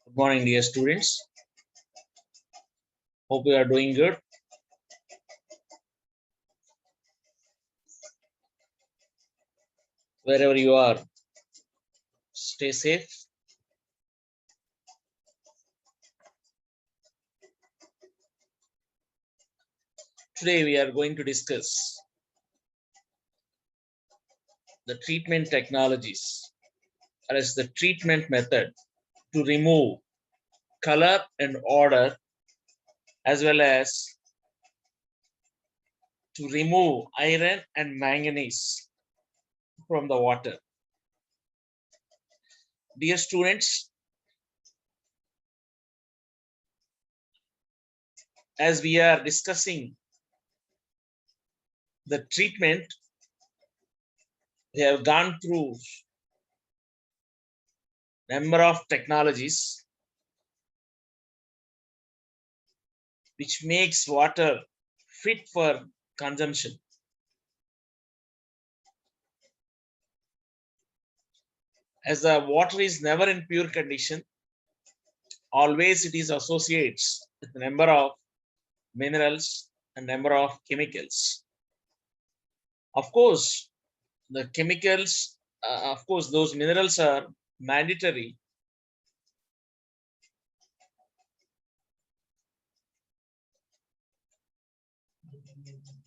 Good morning, dear students. Hope you are doing good. Wherever you are, stay safe. Today we are going to discuss the treatment technologies, or as the treatment method to remove color and odor, as well as to remove iron and manganese from the water. Dear students, as we are discussing the treatment, we have gone through number of technologies which makes water fit for consumption. As the water is never in pure condition, always it is associates with the number of minerals and number of chemicals. Of course, the chemicals, those minerals are mandatory.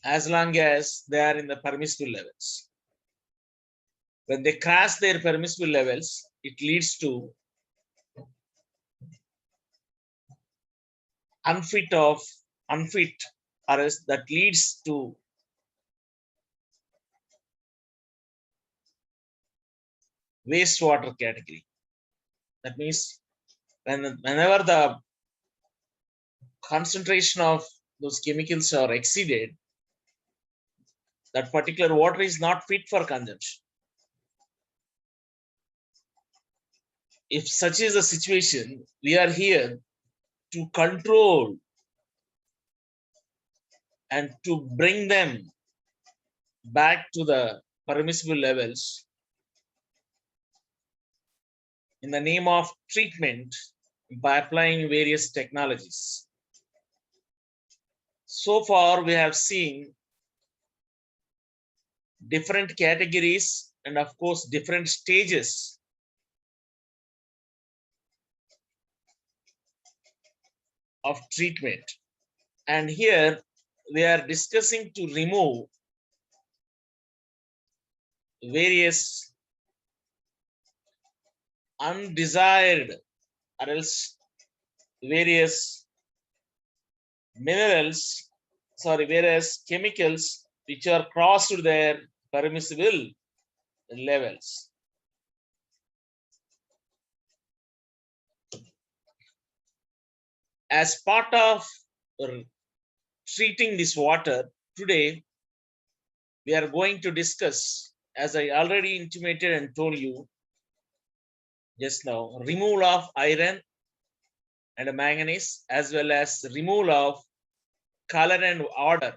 As long as they are in the permissible levels. When they cross their permissible levels, it leads to unfit, or else that leads to wastewater category. That means whenever the concentration of those chemicals are exceeded, that particular water is not fit for consumption. If such is the situation, we are here to control and to bring them back to the permissible levels in the name of treatment by applying various technologies. So far, we have seen different categories and of course different stages of treatment. And here we are discussing to remove various undesired or else various minerals, various chemicals which are crossed their permissible levels. As part of treating this water, today we are going to discuss, as I already intimated and told you just now, removal of iron and manganese, as well as removal of color and odor.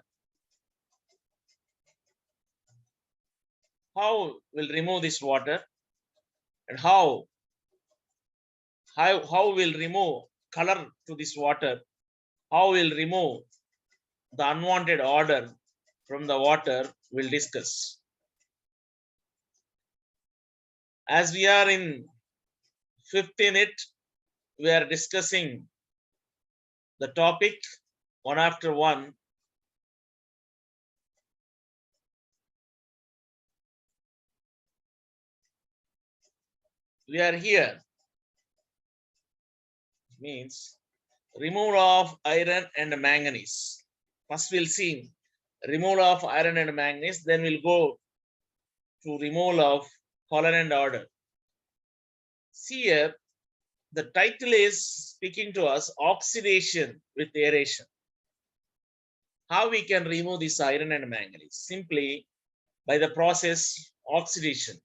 How will remove this water, and how will remove color to this water, how will remove the unwanted odor from the water, we'll discuss. As we are in 5th unit, we are discussing the topic one after one. We are here, means removal of iron and manganese. First we'll see removal of iron and manganese, then we'll go to removal of color and odor. See here, the title is speaking to us oxidation with aeration. How we can remove this iron and manganese? Simply by the process oxidation.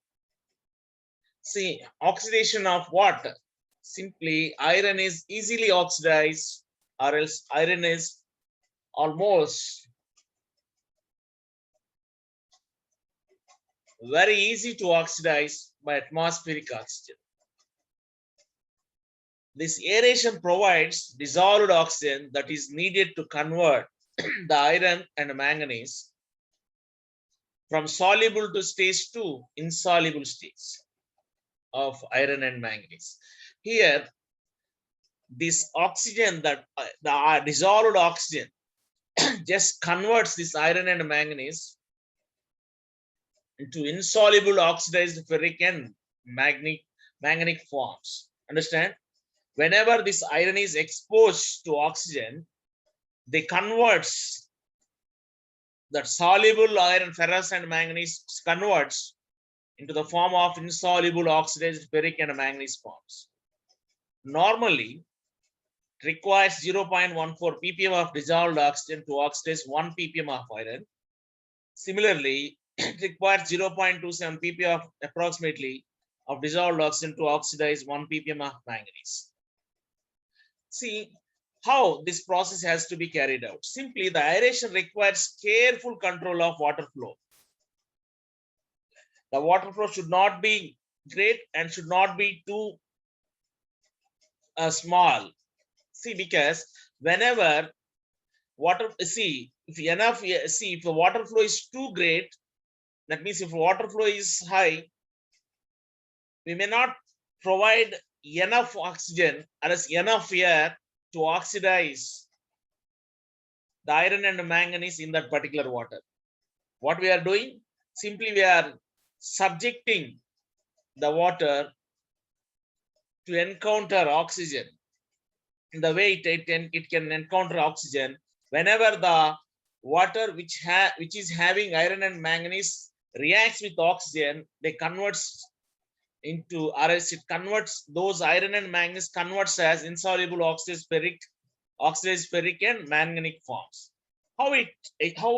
See, oxidation of what? Simply iron is easily oxidized, or else iron is almost very easy to oxidize by atmospheric oxygen. This aeration provides dissolved oxygen that is needed to convert the iron and manganese from soluble to stage 2 insoluble stage of iron and manganese. Here, this oxygen that the dissolved oxygen just converts this iron and manganese into insoluble oxidized ferric and manganic forms. Understand? Whenever this iron is exposed to oxygen, they converts that soluble iron, ferrous and manganese converts into the form of insoluble oxidized ferric and manganese forms. Normally, it requires 0.14 ppm of dissolved oxygen to oxidize 1 ppm of iron. Similarly, it requires 0.27 ppm of approximately of dissolved oxygen to oxidize 1 ppm of manganese. See how this process has to be carried out. Simply, the aeration requires careful control of water flow. The water flow should not be great and should not be too small. See, because whenever water, see, if enough, see, if the water flow is too great, that means if water flow is high, we may not provide enough oxygen or enough air to oxidize the iron and manganese in that particular water. What we are doing? Simply we are subjecting the water to encounter oxygen in the way it can encounter oxygen. Whenever the water which is having iron and manganese reacts with oxygen, they converts into, or else it converts those iron and manganese converts as insoluble oxidized ferric and manganic forms. How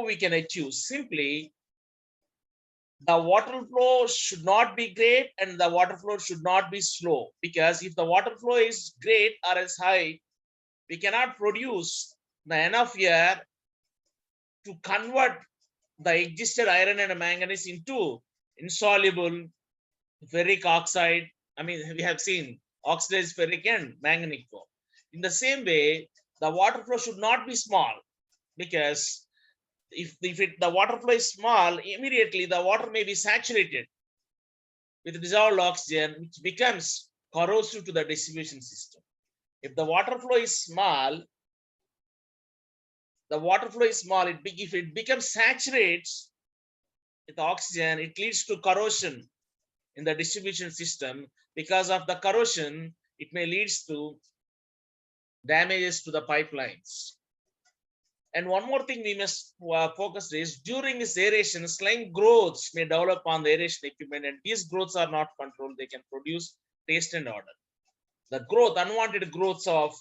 we can achieve? Simply, the water flow should not be great and the water flow should not be slow, because if the water flow is great or is high, we cannot produce the enough air to convert the existed iron and manganese into insoluble ferric oxide. I mean, we have seen oxidized ferric and manganic form. In the same way, the water flow should not be small, because if the water flow is small, immediately the water may be saturated with dissolved oxygen, which becomes corrosive to the distribution system. If the water flow is small, if it becomes saturates with oxygen, it leads to corrosion in the distribution system. Because of the corrosion, it may lead to damages to the pipelines. And one more thing we must focus is, during this aeration, slime growths may develop on the aeration equipment, and these growths are not controlled. They can produce taste and odor. The growth, unwanted growths of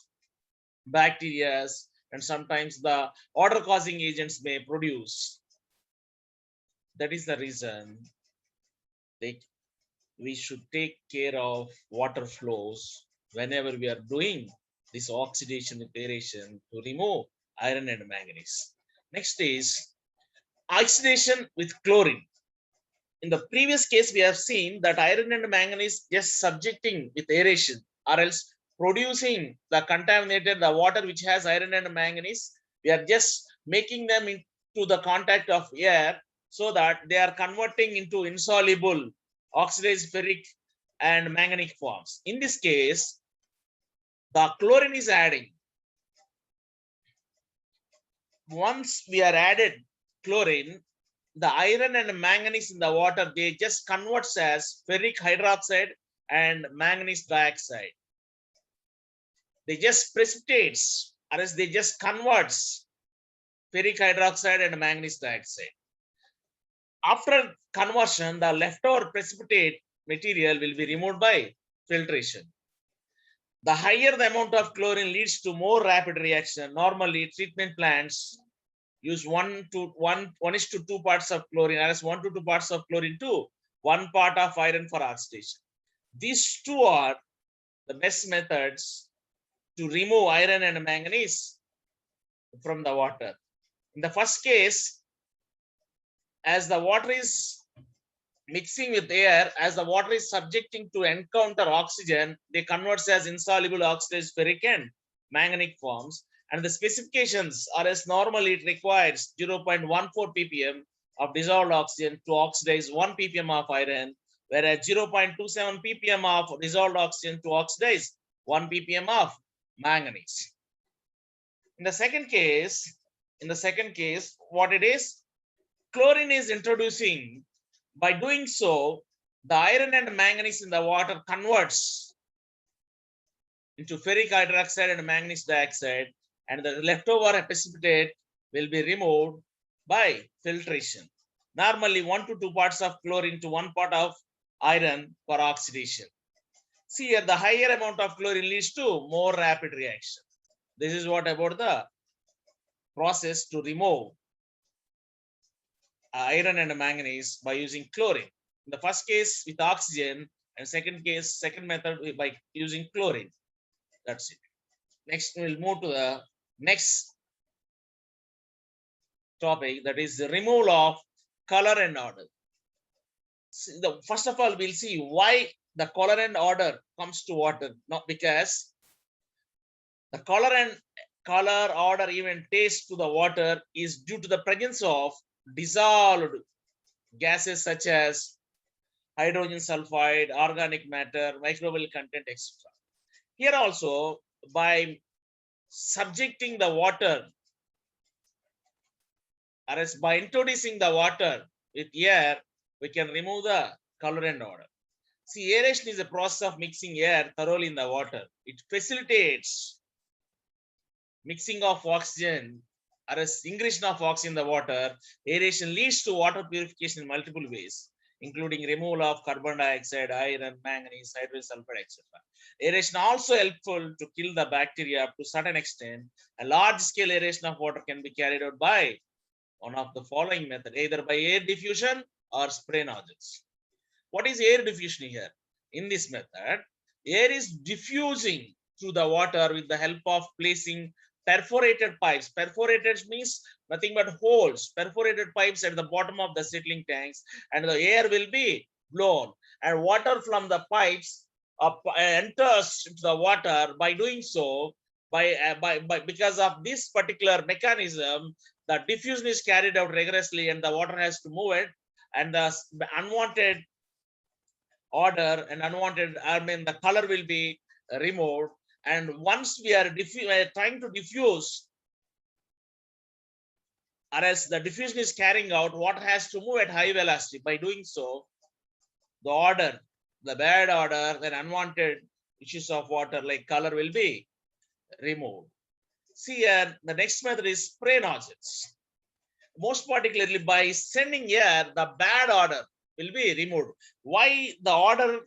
bacteria and sometimes the odor causing agents may produce. That is the reason we should take care of water flows whenever we are doing this oxidation aeration to remove iron and manganese. Next is oxidation with chlorine. In the previous case, we have seen that iron and manganese just subjecting with aeration or else producing the contaminated, the water which has iron and manganese, we are just making them into the contact of air so that they are converting into insoluble oxidized ferric and manganic forms. In this case, the chlorine is adding. Once we are added chlorine, the iron and manganese in the water, they just converts as ferric hydroxide and manganese dioxide. They just precipitates, or else they just converts ferric hydroxide and manganese dioxide. After conversion, the leftover precipitate material will be removed by filtration. The higher the amount of chlorine leads to more rapid reaction. Normally, treatment plants use 1:2 parts of chlorine, or 1 to 2 parts of chlorine to 1 part of iron for oxidation. These two are the best methods to remove iron and manganese from the water. In the first case, as the water is mixing with air, as the water is subjecting to encounter oxygen, they converts as insoluble oxidized ferric and manganic forms. And the specifications are as normally it requires 0.14 ppm of dissolved oxygen to oxidize 1 ppm of iron, whereas 0.27 ppm of dissolved oxygen to oxidize 1 ppm of manganese. In the second case, what it is, chlorine is introducing. By doing so, the iron and manganese in the water converts into ferric hydroxide and manganese dioxide, and the leftover precipitate will be removed by filtration. Normally 1 to 2 parts of chlorine to 1 part of iron for oxidation. See here, the higher amount of chlorine leads to more rapid reaction. This is what about the process to remove iron and manganese by using chlorine. In the first case with oxygen, and second method by using chlorine. That's it. Next, we'll move to the next topic, that is the removal of color and order. First of all, we'll see why the color and order comes to water. Not because the color, order, even taste to the water is due to the presence of dissolved gases such as hydrogen sulfide, organic matter, microbial content, etc. Here also, by subjecting the water, or as by introducing the water with air, we can remove the color and odor. See, aeration is a process of mixing air thoroughly in the water. It facilitates mixing of oxygen or as ingression of oxygen in the water. Aeration leads to water purification in multiple ways, including removal of carbon dioxide, iron, manganese, hydrogen sulfide, etc. Aeration also helpful to kill the bacteria up to a certain extent. A large-scale aeration of water can be carried out by one of the following method, either by air diffusion or spray nozzles. What is air diffusion here? In this method, air is diffusing through the water with the help of placing perforated pipes. Perforated means nothing but holes, perforated pipes at the bottom of the settling tanks, and the air will be blown, and water from the pipes enters into the water. By doing so, because of this particular mechanism, the diffusion is carried out rigorously, and the water has to move it, and the unwanted order and unwanted, the color will be removed. And once we are trying to diffuse, or else the diffusion is carrying out, water has to move at high velocity. By doing so, the order, the bad order, then unwanted issues of water like color will be removed. See here, the next method is spray nozzles. Most particularly by sending air, the bad order will be removed. Why the order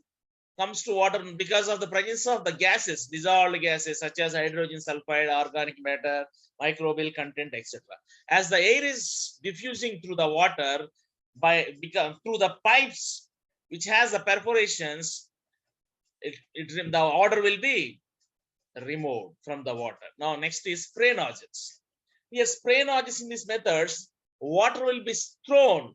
comes to water? Because of the presence of the gases, dissolved gases such as hydrogen sulfide, organic matter, microbial content, etc. As the air is diffusing through the water through the pipes which has the perforations, the order will be removed from the water. Now next is spray nozzles. Here spray nozzles, in these methods, water will be thrown.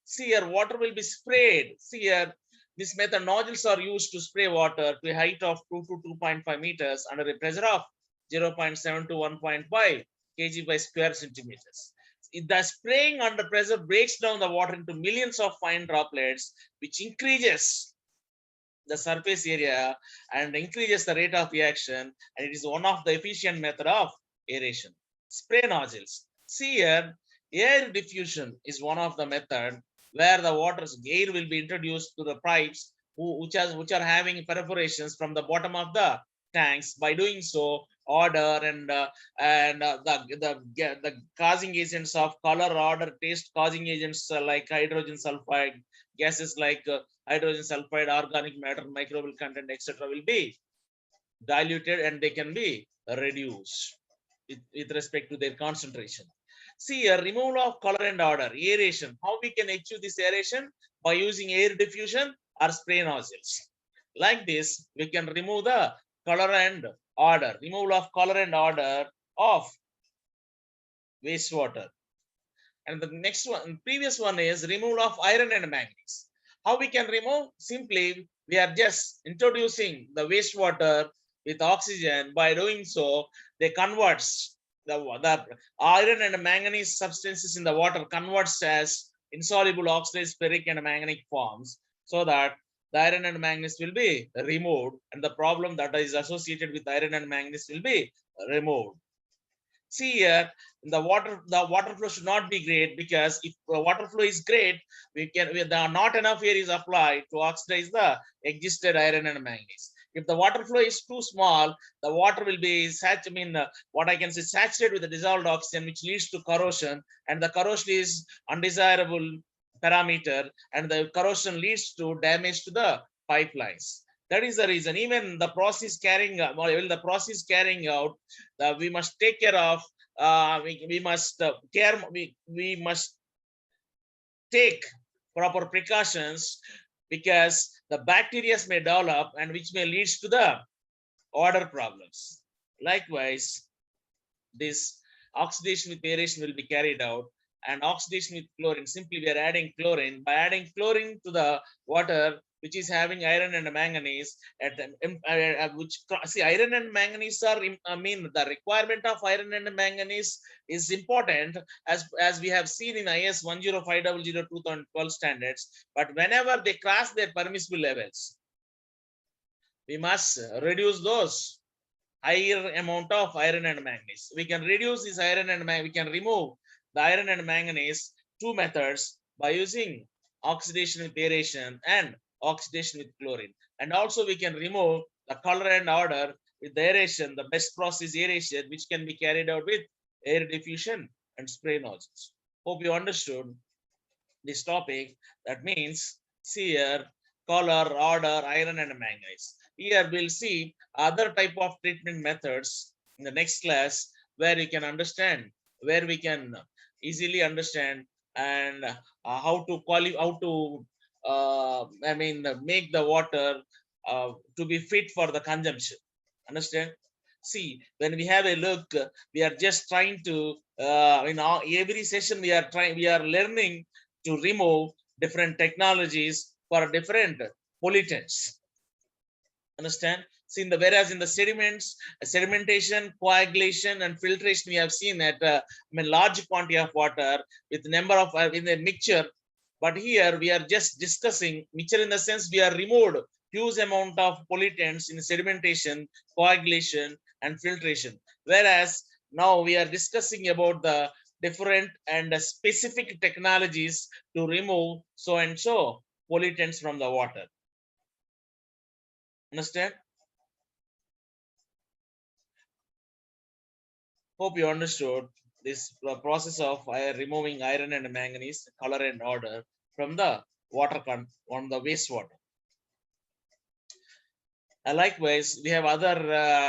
See here, water will be sprayed. See here, this method, nozzles are used to spray water to a height of 2 to 2.5 meters under a pressure of 0.7 to 1.5 kg by square centimeters. The spraying under pressure breaks down the water into millions of fine droplets, which increases the surface area and increases the rate of reaction, and it is one of the efficient method of aeration. Spray nozzles. See here, air diffusion is one of the method where the air will be introduced to the pipes which are having perforations from the bottom of the tanks. By doing so, odor and the causing agents of color, odor, taste causing agents like hydrogen sulfide, gases like hydrogen sulfide, organic matter, microbial content, etc. will be diluted, and they can be reduced with respect to their concentration. See, a removal of color and odor, aeration. How we can achieve this aeration? By using air diffusion or spray nozzles. Like this, we can remove the color and odor, removal of color and odor of wastewater. And the next one, previous one is removal of iron and manganese. How we can remove? Simply, we are just introducing the wastewater with oxygen. By doing so, they converts the iron and manganese substances in the water converts as insoluble oxidized ferric and manganic forms, so that the iron and manganese will be removed, and the problem that is associated with iron and manganese will be removed. See here, the water flow should not be great, because if the water flow is great, there are not enough air is applied to oxidize the existed iron and manganese. If the water flow is too small, the water will be what I can say, saturated with the dissolved oxygen, which leads to corrosion, and the corrosion is undesirable parameter, and the corrosion leads to damage to the pipelines. That is the reason. Even the process carrying out, we must take care of. We must care. We must take proper precautions, because the bacteria may develop, and which may lead to the odor problems. Likewise, this oxidation with aeration will be carried out, and oxidation with chlorine, simply we are adding chlorine. By adding chlorine to the water which is having iron and manganese, which, see, iron and manganese are, the requirement of iron and manganese is important, as we have seen in IS 10500 2012 standards. But whenever they cross their permissible levels, we must reduce those higher amount of iron and manganese. We can reduce this iron and we can remove the iron and manganese two methods, by using oxidation with aeration and oxidation with chlorine. And also we can remove the color and odor with the aeration. The best process aeration, which can be carried out with air diffusion and spray nozzles. Hope you understood this topic. That means, see here, color, odor, iron and manganese. Here we'll see other type of treatment methods in the next class, where you can understand, where we can easily understand, and how to make the water to be fit for the consumption. Understand? See, when we have a look, we are just trying to in every session we are learning to remove different technologies for different pollutants. Understand? See, whereas in the sediments, sedimentation, coagulation, and filtration, we have seen that large quantity of water with number of in the mixture. But here we are just discussing mixture, in the sense we are removed huge amount of pollutants in sedimentation, coagulation, and filtration. Whereas now we are discussing about the different and specific technologies to remove so and so pollutants from the water. Understand? Hope you understood this process of removing iron and manganese, color and odor from the water on the wastewater. Likewise, we have other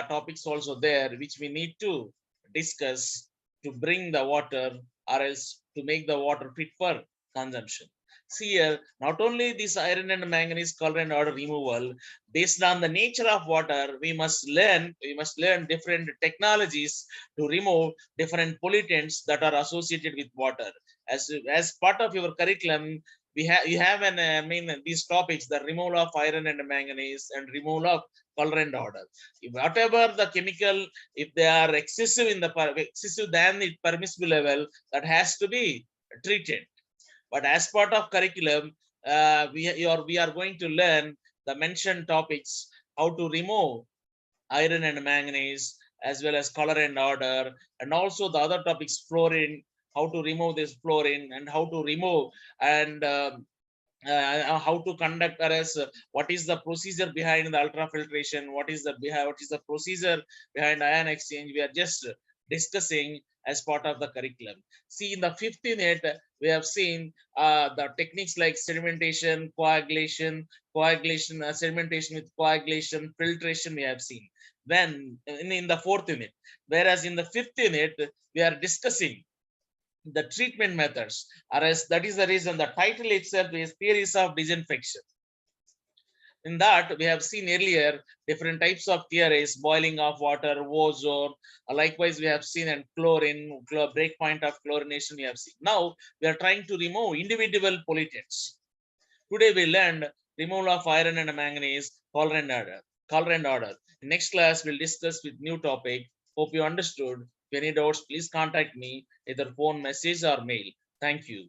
topics also there, which we need to discuss to bring the water, or else to make the water fit for consumption. See here, not only this iron and manganese, color and odor removal, based on the nature of water, we must learn different technologies to remove different pollutants that are associated with water. As part of your curriculum, you have these topics, the removal of iron and manganese and removal of color and odor. Whatever the chemical, if they are excessive than the permissible level, that has to be treated. But as part of curriculum, we are going to learn the mentioned topics, how to remove iron and manganese, as well as color and odor, and also the other topics, fluorine, how to remove this fluorine, and how to remove, and how to conduct, or else what is the procedure behind the ultrafiltration, what is the procedure behind ion exchange. We are just discussing as part of the curriculum. See, in the 5th unit, we have seen the techniques like sedimentation, coagulation, sedimentation with coagulation, filtration we have seen. Then in the 4th unit, whereas in the 5th unit, we are discussing the treatment methods, or else that is the reason the title itself is theories of disinfection. In that, we have seen earlier different types of theories, boiling of water, ozone. Likewise, we have seen and chlorine, breakpoint of chlorination we have seen. Now, we are trying to remove individual pollutants. Today we learned removal of iron and manganese, color and order. Color and order. Next class we'll discuss with new topic. Hope you understood. If any doubts, please contact me either phone, message, or mail. Thank you.